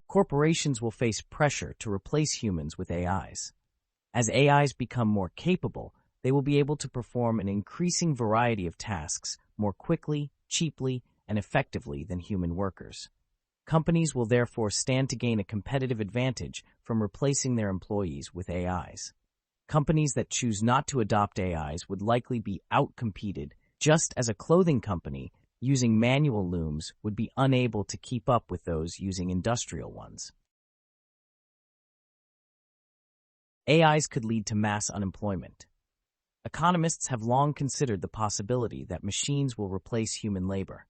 corporations will face pressure to replace humans with AIs. As AIs become more capable, they will be able to perform an increasing variety of tasks more quickly, cheaply, and effectively than human workers. Companies will therefore stand to gain a competitive advantage from replacing their employees with AIs. Companies that choose not to adopt AIs would likely be outcompeted, just as a clothing company using manual looms would be unable to keep up with those using industrial ones. AIs could lead to mass unemployment. Economists have long considered the possibility that machines will replace human labor.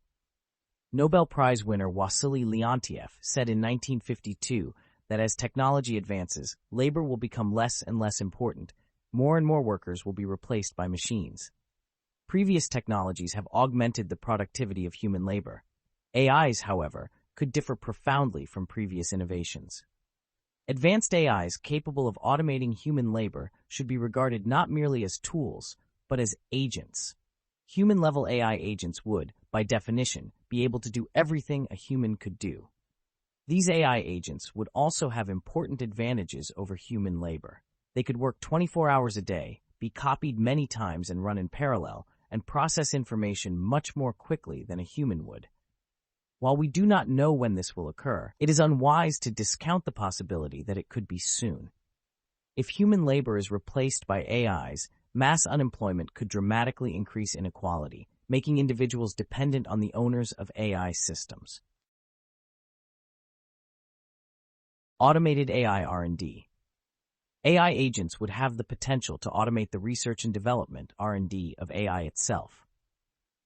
Nobel Prize winner Wassily Leontief said in 1952 that as technology advances, labor will become less and less important. More and more workers will be replaced by machines. Previous technologies have augmented the productivity of human labor. AIs, however, could differ profoundly from previous innovations. Advanced AIs capable of automating human labor should be regarded not merely as tools, but as agents. Human-level AI agents would, by definition, be able to do everything a human could do. These AI agents would also have important advantages over human labor. They could work 24 hours a day, be copied many times and run in parallel, and process information much more quickly than a human would. While we do not know when this will occur, it is unwise to discount the possibility that it could be soon. If human labor is replaced by AIs, mass unemployment could dramatically increase inequality, making individuals dependent on the owners of AI systems. Automated AI R&D. AI agents would have the potential to automate the research and development (R&D) of AI itself.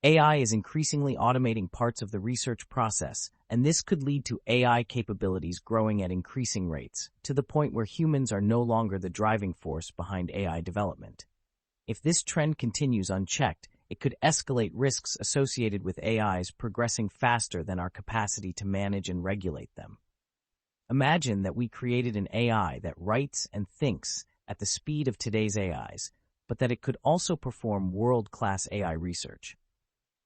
AI is increasingly automating parts of the research process, and this could lead to AI capabilities growing at increasing rates, to the point where humans are no longer the driving force behind AI development. If this trend continues unchecked, it could escalate risks associated with AIs progressing faster than our capacity to manage and regulate them. Imagine that we created an AI that writes and thinks at the speed of today's AIs, but that it could also perform world-class AI research.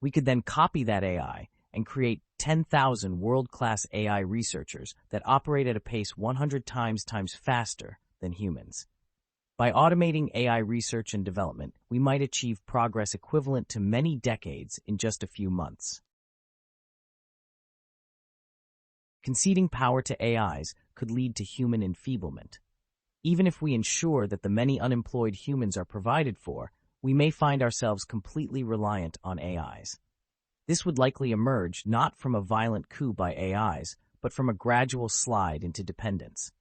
We could then copy that AI and create 10,000 world-class AI researchers that operate at a pace 100 times faster than humans. By automating AI research and development, we might achieve progress equivalent to many decades in just a few months. Conceding power to AIs could lead to human enfeeblement. Even if we ensure that the many unemployed humans are provided for, we may find ourselves completely reliant on AIs. This would likely emerge not from a violent coup by AIs, but from a gradual slide into dependence.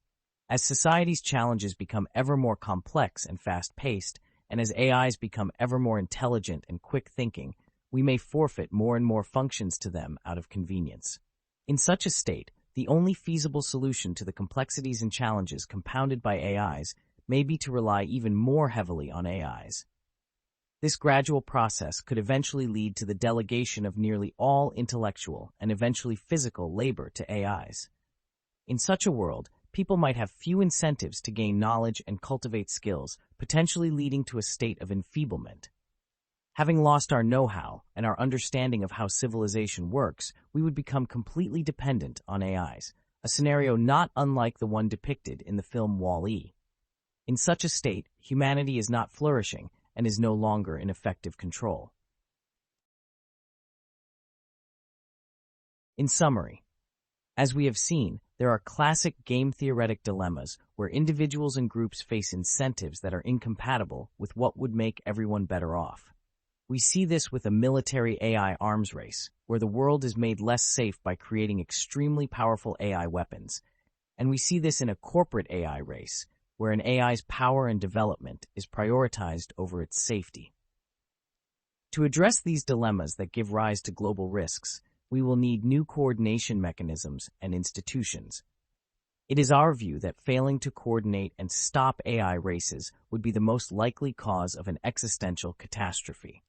As society's challenges become ever more complex and fast-paced, and as AIs become ever more intelligent and quick-thinking, we may forfeit more and more functions to them out of convenience. In such a state, the only feasible solution to the complexities and challenges compounded by AIs may be to rely even more heavily on AIs. This gradual process could eventually lead to the delegation of nearly all intellectual and eventually physical labor to AIs. In such a world, people might have few incentives to gain knowledge and cultivate skills, potentially leading to a state of enfeeblement. Having lost our know-how and our understanding of how civilization works, we would become completely dependent on AIs, a scenario not unlike the one depicted in the film Wall-E. In such a state, humanity is not flourishing and is no longer in effective control. In summary, as we have seen, there are classic game-theoretic dilemmas where individuals and groups face incentives that are incompatible with what would make everyone better off. We see this with a military AI arms race, where the world is made less safe by creating extremely powerful AI weapons. And we see this in a corporate AI race, where an AI's power and development is prioritized over its safety. To address these dilemmas that give rise to global risks, we will need new coordination mechanisms and institutions. It is our view that failing to coordinate and stop AI races would be the most likely cause of an existential catastrophe.